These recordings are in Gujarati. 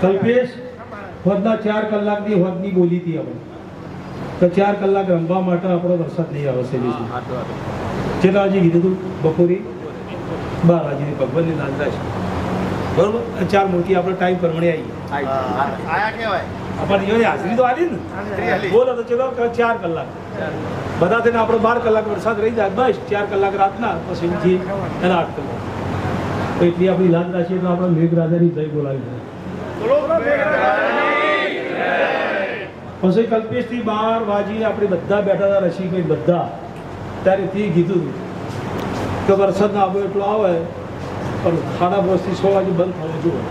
કલ્પેશ હોદના 4 કલાકની હોદની બોલી હતી આપણે તો 4 કલાક રમવા માટે આપણો વરસાદ નહીં આવશે કેટલા વાગે કીધું તું બપોરે 12 વાગે ભગવાનની નાંદરા છે બરોબર 4 મૂર્તિ આપણે ટાઈમ પ્રમાણે આવી આપણને હાજરી તો આવી ને બોલો તો ચલો 4 કલાક બધા થઈને આપણો 12 કલાક વરસાદ રહી જાય બસ 4 કલાક રાતના પછી ઉઠી એના 8 કલાક તો એટલી આપણી લાજ રાખીએ તો આપણે મેઘરાજાની જય બોલાવી પછી કલ્પેશથી 12 વાગીને આપણે બધા બેઠા હતા રસીભાઈ બધા ત્યારે તે કીધું હતું કે વરસાદ ના આવે એટલો આવે પણ 5:30 6 વાગે બંધ થવો જોઈએ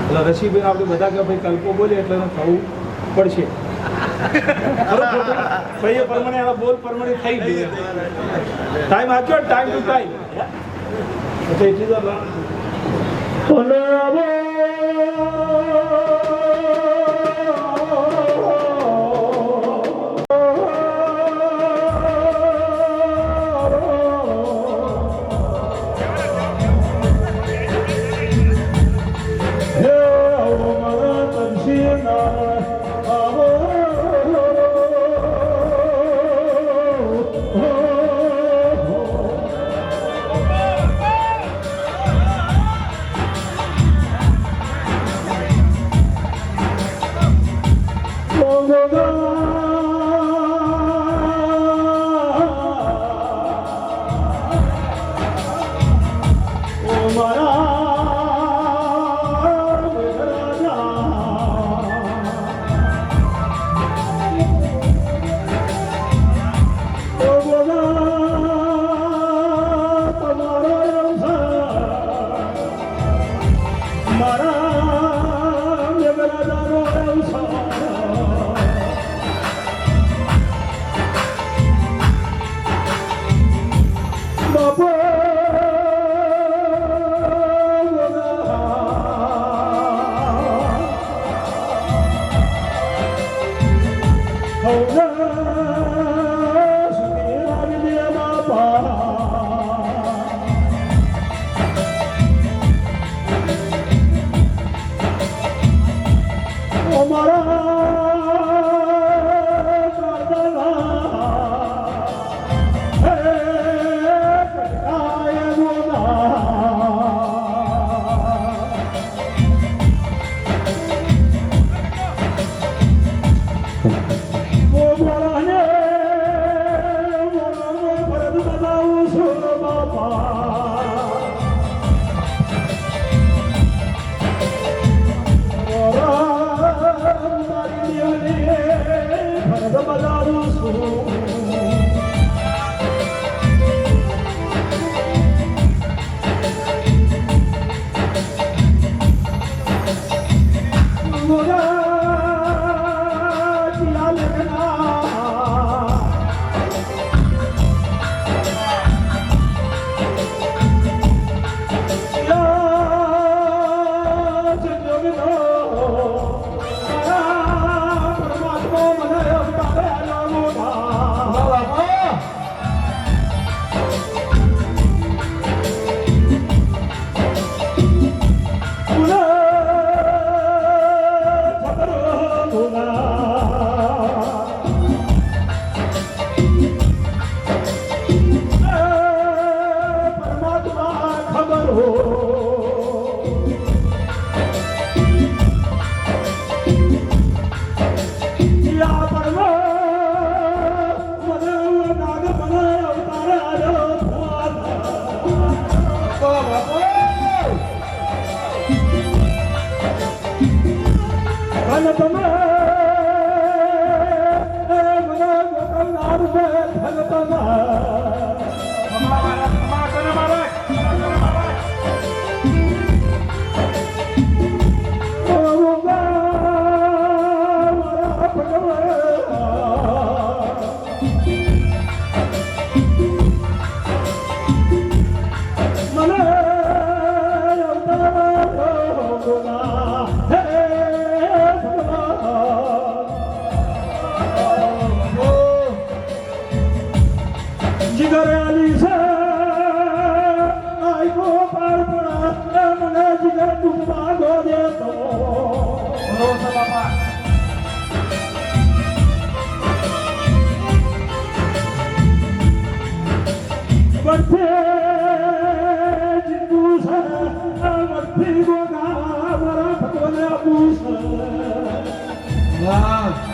એટલે રસીભાઈ આપણે બધા કે ભાઈ કલ્પો બોલે એટલે થવું પડશે ભાઈ એ પ્રમાણે આ બોલ પ્રમાણે થઈ ગયું ટાઈમ આપ્યો ટાઈમ ટુ ટાઈમ એટલી તો પૂછ વાહ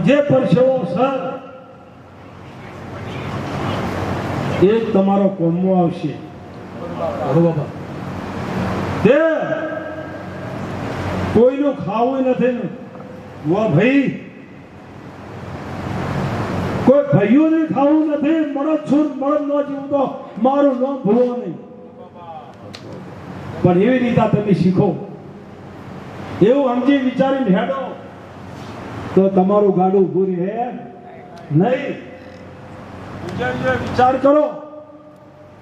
જે પરસેવો સર એ તમારો કોમમાં આવશે બરોબર તે કોઈનું ખાવું નથી ને વા ભાઈ કોઈ ભાઈઓને ખાવું નથી મળદ છું મળદ ન જીવું તો મારું નામ ભૂલો નહીં પણ એવી રીતે તમે શીખો એવું સમજી વિચારીને હેડો તો તમારું ગાડું ઊભું રહે નહીં વિચાર કરો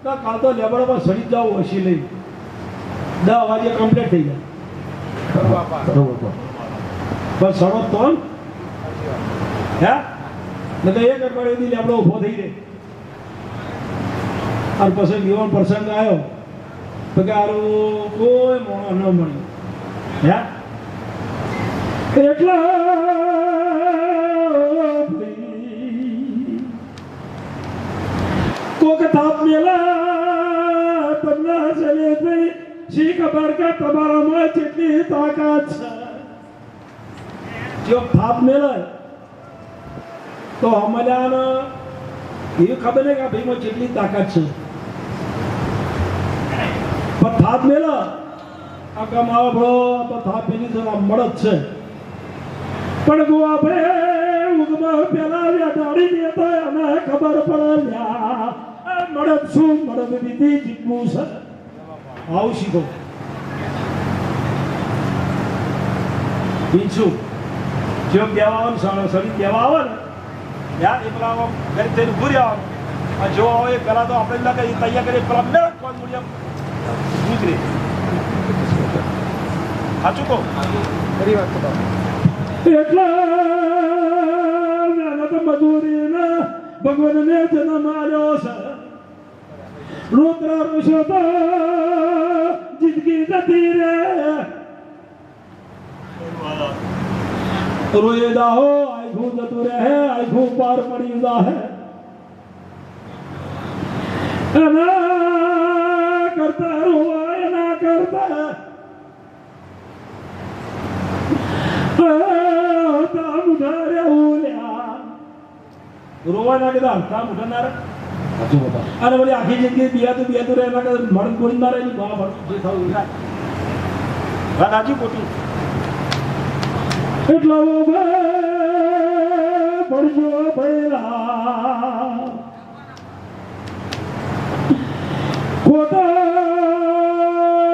કાં તો લેબડમાં સડી જાવ હસી નહીં 10 વાગે કમ્પ્લીટ થઈ જાય બરોબર બસ સડો તો હે ને તો એક અઠવાડિયે દી આપણો ઊભો થઈ જાય અને પછી જીવન પ્રસંગ આવ્યો તો કે આરું કોઈ મોણો ન મળ્યો હે એટલા કોક તાપ મેલા તમને ચલે થઈ શી ખબર કે તમારામાં કેટલી તાકાત છે જો થાપ મેલે તો અમારાને એ ખબર નહીં કે ભાઈમાં કેટલી તાકાત છે પણ થાપ મેલે આ કમાવો ભળો તો થાપ મેલી જરા મળત છે પણ ગો આપણે ઉગમાં પેલા વ્યાડાડી દેતા અને ખબર પડે મળત શું મળત દીધી જીતવું છે આવું શીખો બીજું જો દેવા શરીર દેવા આવે ને યાર એ પેલા ગરીબ થઈને ઉભું રહેવાનું જો આવે પેલા તો આપણે લાગે એ તૈયાર કરી પેલા મેં કોણ મૂલ્ય ગુજરે સાચું કહો ખરી વાત કહો એટલા મહેનત મજૂરીને ભગવાનને જન્મ આવ્યો છે રોતરા રોશો તો જિંદગી જતી રે રોએ દાહો આખું જતું રહે આખું પાર પડી જાહે એના કરતા રોવા એના કરતા રોવાના કીધા હલતા ઉઠનાર અને બધી આખી જિંદગી બિયાતું રહે એના કદાચ મરણ ગોળી ના રહે બા ભણું જે થયું વાત સાચી ખોટી એટલો પડજો ભૈરા ખોટા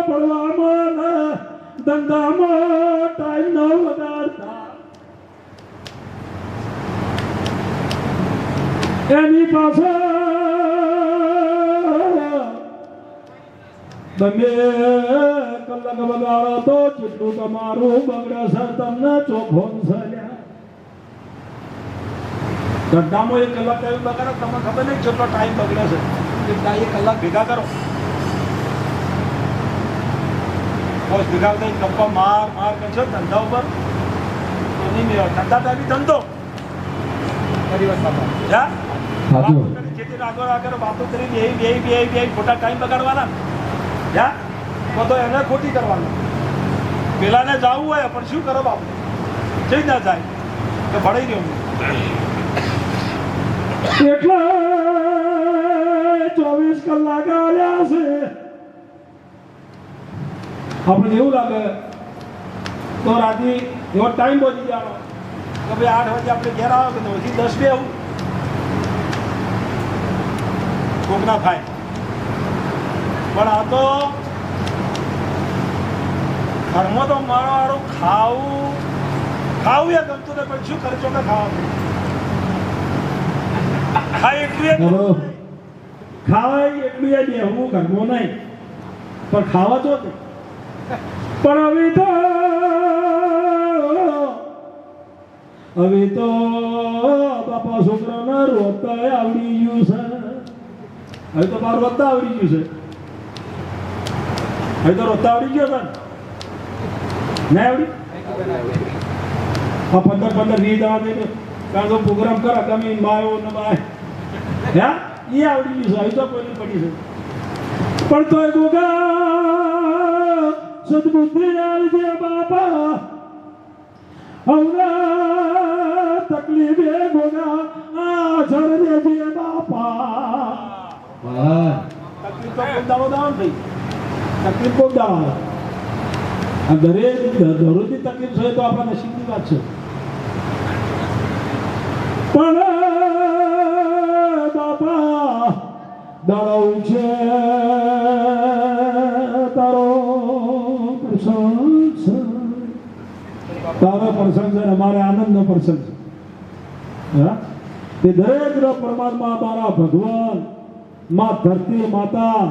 પડવામાં ધંધામાં ટાઈમ ન વગાડતા એની પાસે તમે કલાક બગાડો તો કેટલું તમારું બગડે છે તમને ચોખ્ખો છે ધંધામાં 1 કલાક ટાઈમ બગાડો તમને ખબર નહીં કેટલો ટાઈમ બગડે છે 1 કલાક ભેગા કરો બસ ભેગા થઈ ગપ્પા માર કરશો ધંધા ઉપર નહીં મેળવ ધંધા ટાઈમ ધંધો વાતો કરી બે ખોટા ટાઈમ બગાડવાના તો એને ખોટી કરવાનું પેલાને જવું હોય પણ શું કરો બાપુ જઈ ના જાય તો ભણાઈ રહ્યો એટલા 24 કલાક આવ્યા છે આપણે એવું લાગે તો રાતે એવો ટાઈમ પહોંચી જવાનો કે ભાઈ 8 વાગે આપણે ઘેર આવો કે 9 થી 10 બે આવું કોકના થાય પણ આ તો ઘરમાં તો મારું ખાવું એ ગમતું ને પણ શું ખર્ચો કે ખાવાનું ખાય એટલું ખાવાય એટલું એ દેવું ઘરમાં નહીં પણ ખાવા તો પણ હવે તો બાપા છોકરાને રોતા આવડી ગયું છે હવે તો મારું રોતા આવડી ગયું છે હવે તો રોતા આવડી ગયો છે ને આવડી આ 15 20 દાડા દે કારણ કે પ્રોગ્રામ કરા તમે માયો ને બાય હે એ આવડી ગયું છે હવે તો કોઈ પડી છે પણ તો એ ગોગા સદબુદ્ધિ આવજે બાપા હવના તકલીફે ગોગા આ ઝરને જે બાપા તકલીફ તો કોઈ દાવ થઈ તકલીફ કોઈ દાવ આ દરેક દરરોજની તકલીફ છે તો આપણા નસીબની વાત છે પણ બાપા દળવું છે તારો પ્રસંગ છે તારો પ્રસંગ છે અમારે આનંદનો પ્રસંગ છે તે દરેક પરમાત્મા મારા ભગવાન માં ધરતી માતા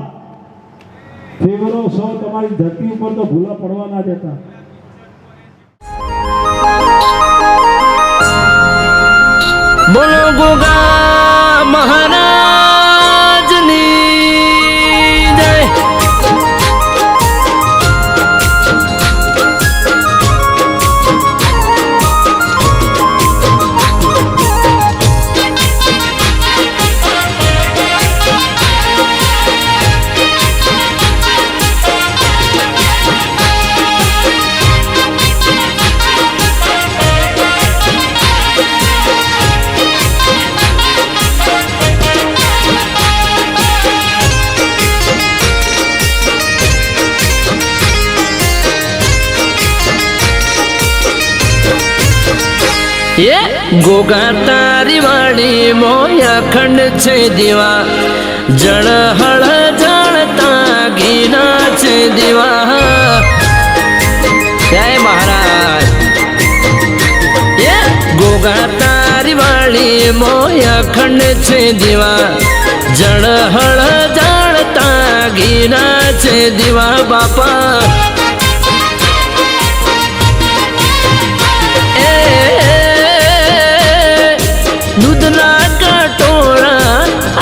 ફેવરો સૌ તમારી ધરતી ઉપર તો ભૂલા પડવા ના દેતા. બોલો ગોગા મહારાજની જય. ये गोगा तारी वाड़ी मोया खंड छे दीवा जड़ हड़ जड़ता घीना छे दीवा. जय महाराज. ये गोगा तारी वाड़ी मोया खंड छे दीवा जड़ हड़ जड़ता घीना छे दीवा बापा. दूधना कटोरा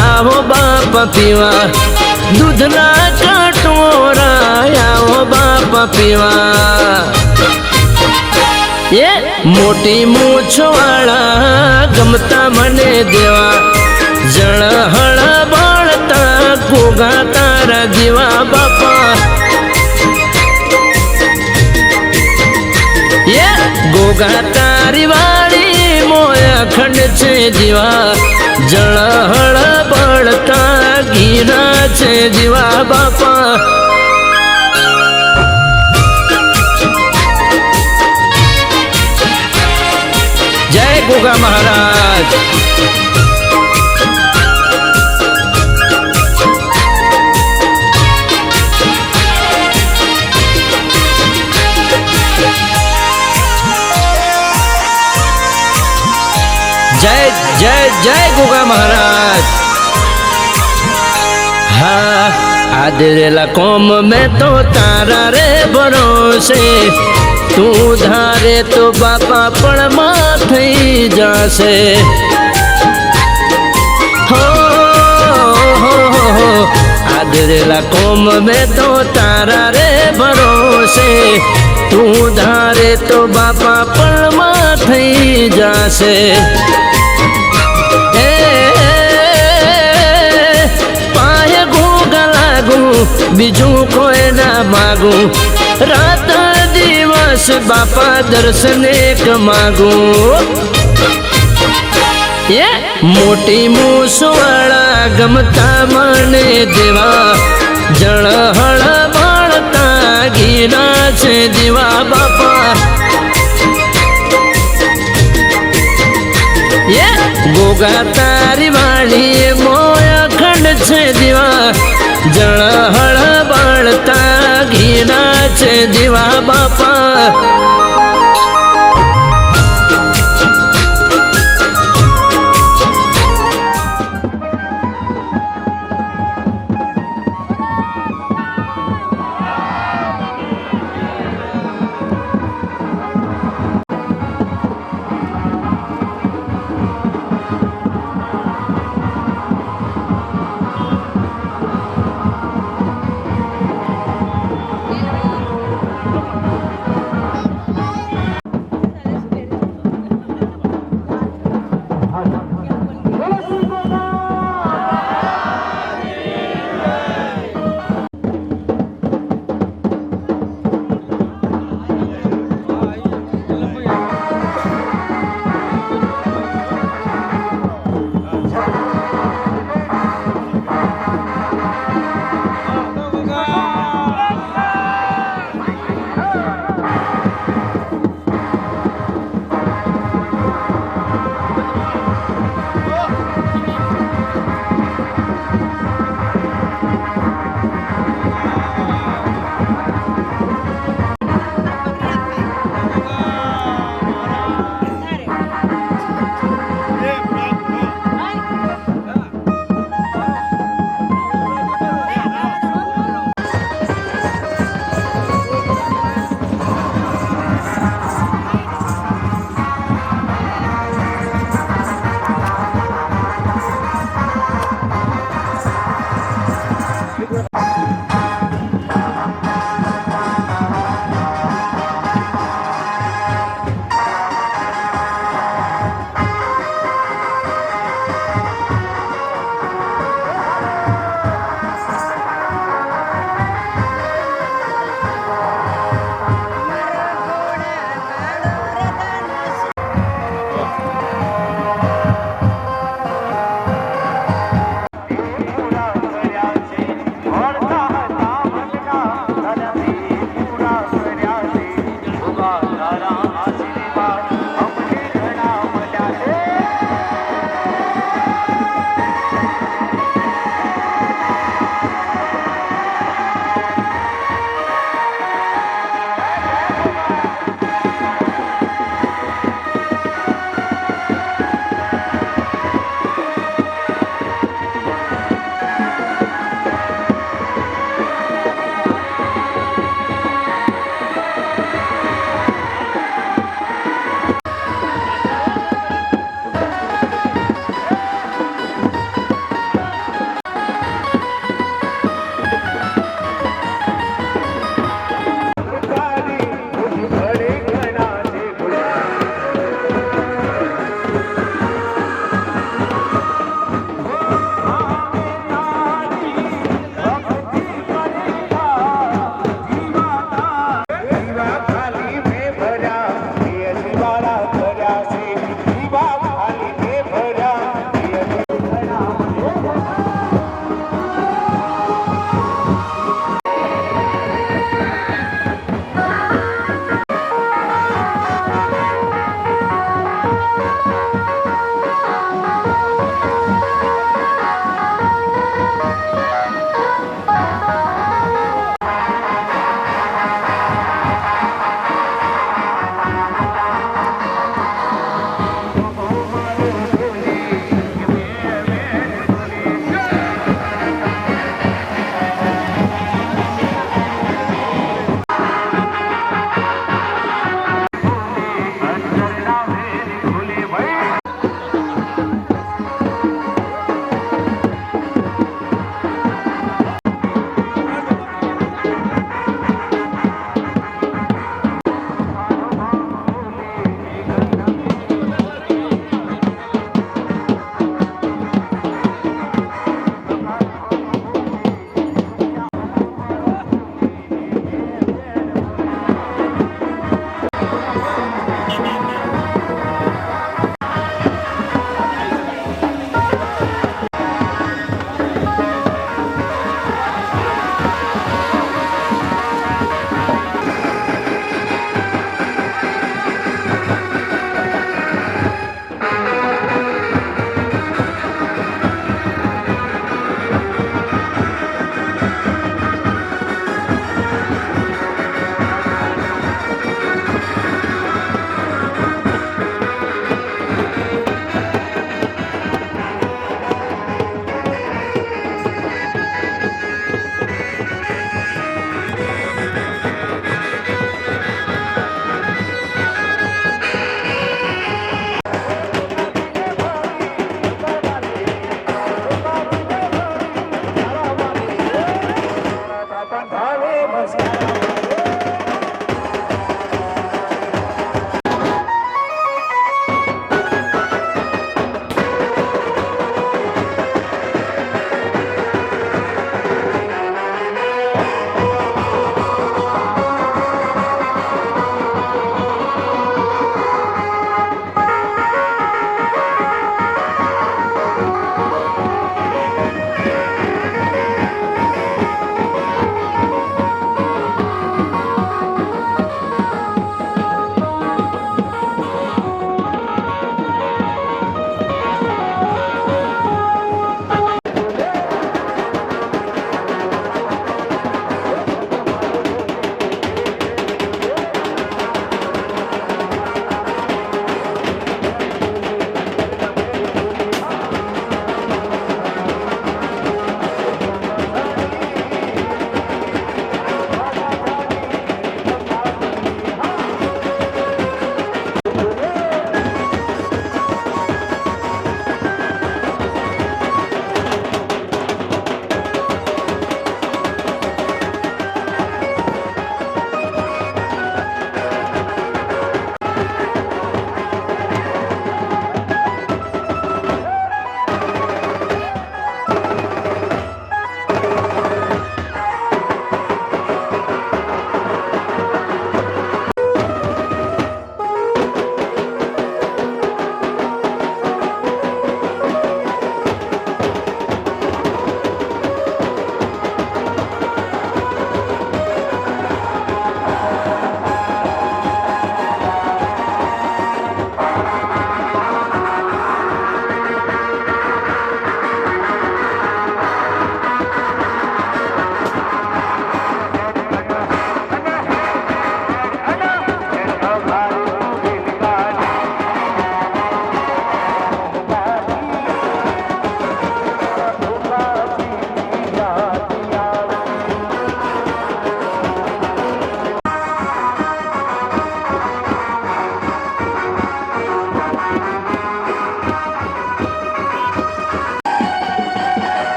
आओ बाप पीवा दूधना कटोरा आओ बाप पीवा. ये मोटी मूछ वाला गमता मने देवा जड़ हड़ बड़ता गोगा तारा जीवा बापा. ये गोगा तारी वाली मोया खंड छे जीवा जड़ हड़ बड़ता घीना छे जीवा बापा. जय गोगा महाराज. जय जय जय गोगा महाराज. हाँ आदरेला कौम में तो तारा रे भरोसे तू धारे तो बापा पण माथी जासे. हो आदरेला कौम में तो तारा रे भरोसे तू धारे तो बापा पण माथी जासे. पाए गोगा लागू बीजू कोई ना मागू रात दिवस बापा दर्शन एक मागू. ये मोटी मूस वाला गमता मने देवा जड़ हड़ बड़ता घीना छे दीवा बापा. ये गोगा तारी वाली मोया खंड छे दीवा जड़ हड़ बड़ता घीना छे दीवा बापा.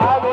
આવ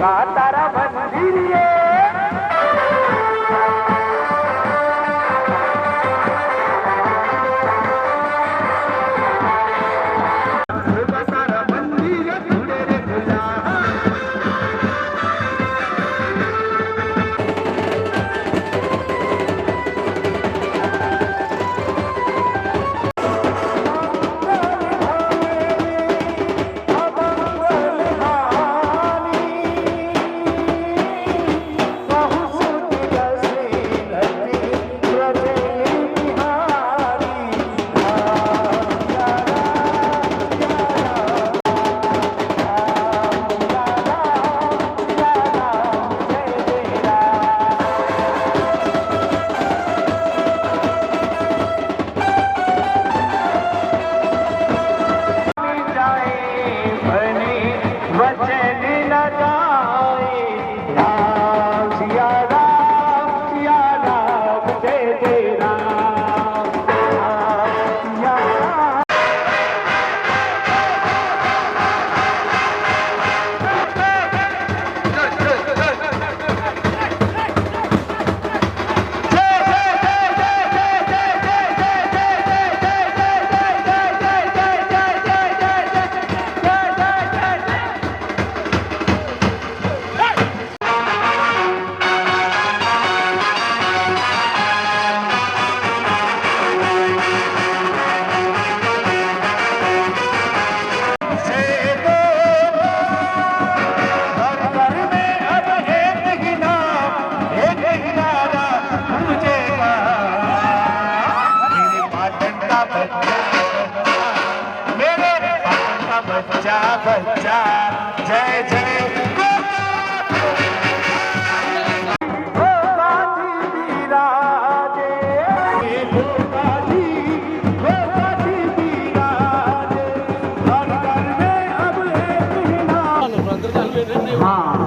तारा मंदिर बच्चा बच्चा जय जय हाँ